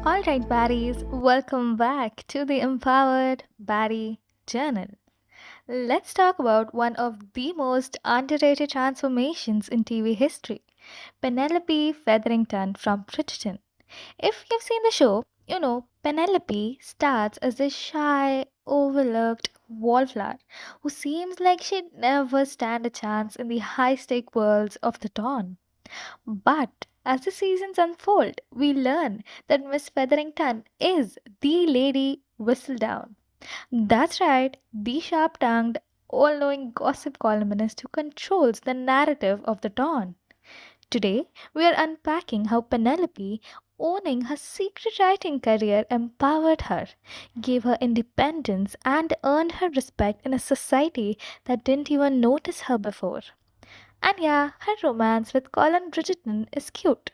Alright, Baddies, welcome back to the Empowered Baddie Journal. Let's talk about one of the most underrated transformations in TV history, Penelope Featherington from Bridgerton. If you've seen the show, you know Penelope starts as a shy, overlooked wallflower who seems like she'd never stand a chance in the high stake worlds of the Dawn. But as the seasons unfold, we learn that Miss Featherington is the Lady Whistledown. That's right, the sharp tongued, all knowing gossip columnist who controls the narrative of the dawn. Today, we are unpacking how Penelope, owning her secret writing career, empowered her, gave her independence, and earned her respect in a society that didn't even notice her before. And yeah, her romance with Colin Bridgerton is cute.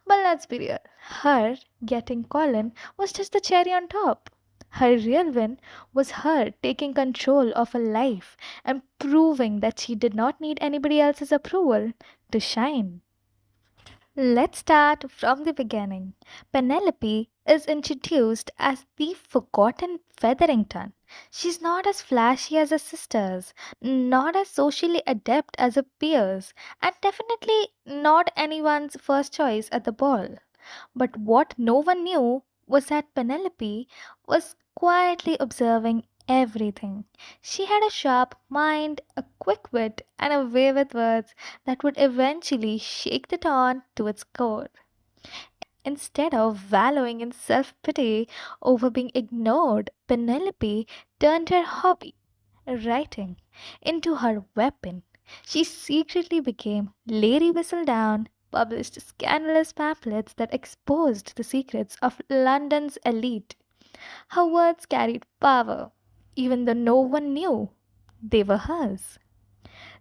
But let's be real, her getting Colin was just the cherry on top. Her real win was her taking control of her life and proving that she did not need anybody else's approval to shine. Let's start from the beginning. Penelope is introduced as the forgotten Featherington. She's not as flashy as her sisters, not as socially adept as her peers, and definitely not anyone's first choice at the ball. But what no one knew was that Penelope was quietly observing everything. She had a sharp mind, a quick wit, and a way with words that would eventually shake the town to its core. Instead of wallowing in self pity over being ignored, Penelope turned her hobby, writing, into her weapon. She secretly became Lady Whistledown, published scandalous pamphlets that exposed the secrets of London's elite. Her words carried power, even though no one knew they were hers.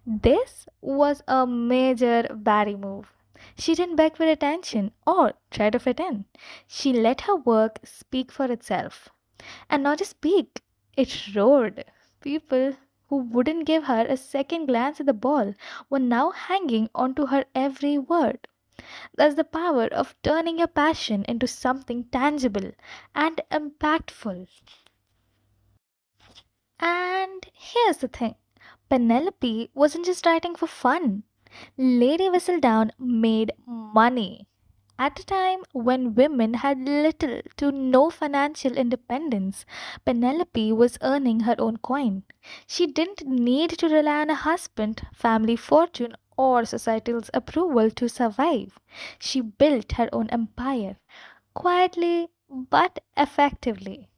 This was a major Barry move. She didn't beg for attention or try to fit in. She let her work speak for itself. And not just speak, it roared. People who wouldn't give her a second glance at the ball were now hanging onto her every word. That's the power of turning your passion into something tangible and impactful. And here's the thing, Penelope wasn't just writing for fun. Lady Whistledown made money. At a time when women had little to no financial independence, Penelope was earning her own coin. She didn't need to rely on a husband, family fortune, or societal's approval to survive. She built her own empire, quietly but effectively.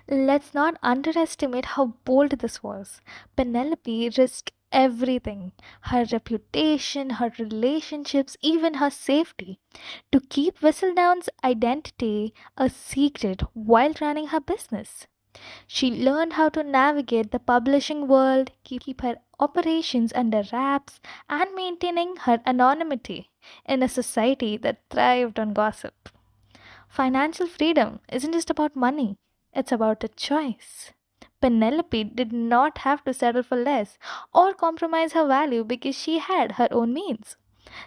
Let's not underestimate how bold this was. Penelope risked everything, her reputation, her relationships, even her safety, to keep Whistledown's identity a secret while running her business. She learned how to navigate the publishing world, keep her operations under wraps, and maintaining her anonymity in a society that thrived on gossip. Financial freedom isn't just about money, it's about a choice. Penelope did not have to settle for less or compromise her value because she had her own means.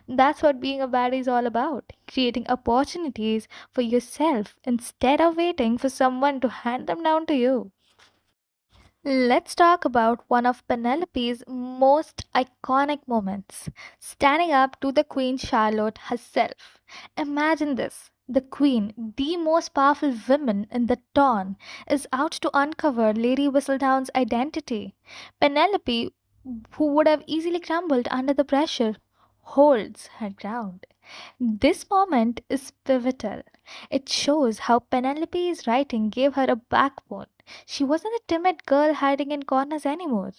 That's what being a baddie is all about, creating opportunities for yourself instead of waiting for someone to hand them down to you. Let's talk about one of Penelope's most iconic moments, standing up to the Queen Charlotte herself. Imagine this. The Queen, the most powerful woman in the dawn, is out to uncover Lady Whistledown's identity. Penelope, who would have easily crumbled under the pressure, holds her ground. This moment is pivotal. It shows how Penelope's writing gave her a backbone. She wasn't a timid girl hiding in corners anymore.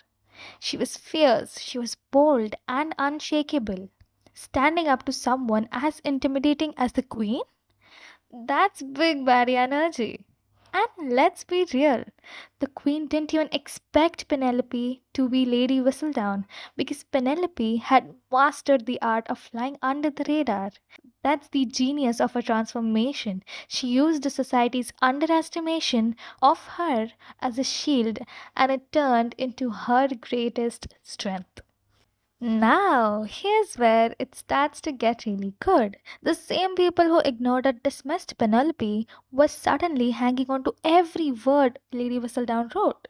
She was fierce, she was bold and unshakable. Standing up to someone as intimidating as the Queen? That's big body energy. And let's be real, the Queen didn't even expect Penelope to be Lady Whistledown because Penelope had mastered the art of flying under the radar. That's the genius of her transformation. She used the society's underestimation of her as a shield and it turned into her greatest strength. Now, here's where it starts to get really good. The same people who ignored or dismissed Penelope were suddenly hanging on to every word Lady Whistledown wrote.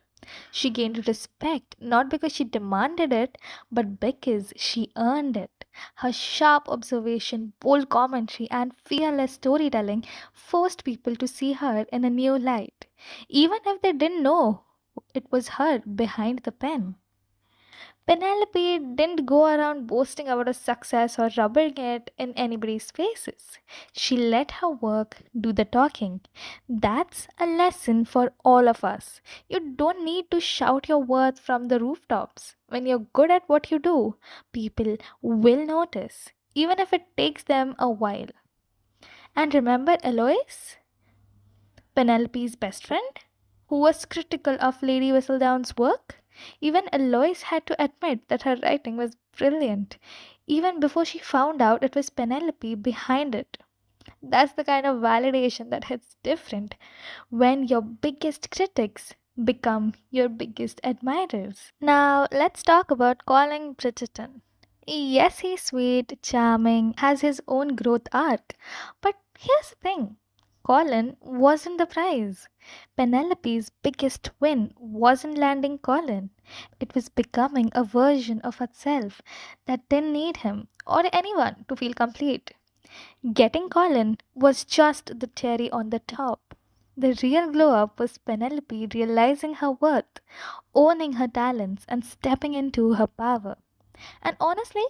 She gained respect not because she demanded it, but because she earned it. Her sharp observation, bold commentary, and fearless storytelling forced people to see her in a new light, even if they didn't know it was her behind the pen. Penelope didn't go around boasting about her success or rubbing it in anybody's faces. She let her work do the talking. That's a lesson for all of us. You don't need to shout your worth from the rooftops. When you're good at what you do, people will notice, even if it takes them a while. And remember Eloise? Penelope's best friend, who was critical of Lady Whistledown's work. Even Eloise had to admit that her writing was brilliant, even before she found out it was Penelope behind it. That's the kind of validation that hits different when your biggest critics become your biggest admirers. Now, let's talk about Colin Bridgerton. Yes, he's sweet, charming, has his own growth arc. But here's the thing, Colin wasn't the prize. Penelope's biggest win wasn't landing Colin, it was becoming a version of herself that didn't need him or anyone to feel complete. Getting Colin was just the cherry on the top. The real glow up was Penelope realizing her worth, owning her talents, and stepping into her power. And honestly,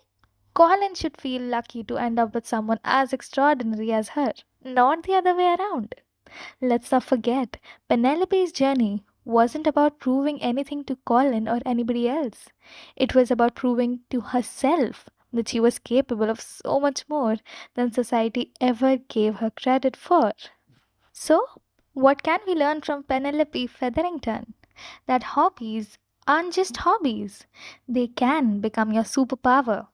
Colin should feel lucky to end up with someone as extraordinary as her, not the other way around. Let's not forget, Penelope's journey wasn't about proving anything to Colin or anybody else. It was about proving to herself that she was capable of so much more than society ever gave her credit for. So, what can we learn from Penelope Featherington? That hobbies aren't just hobbies, they can become your superpower.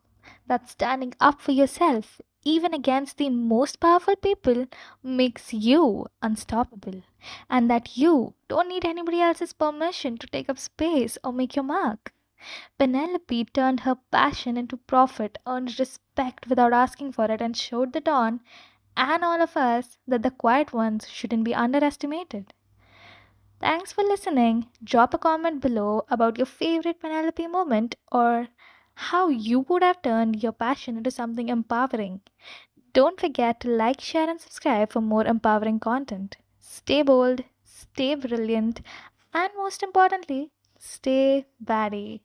That standing up for yourself, even against the most powerful people, makes you unstoppable. And that you don't need anybody else's permission to take up space or make your mark. Penelope turned her passion into profit, earned respect without asking for it, and showed the dawn and all of us that the quiet ones shouldn't be underestimated. Thanks for listening. Drop a comment below about your favorite Penelope moment or how you would have turned your passion into something empowering. Don't forget to like, share, and subscribe for more empowering content. Stay bold, stay brilliant, and most importantly, stay Baddie.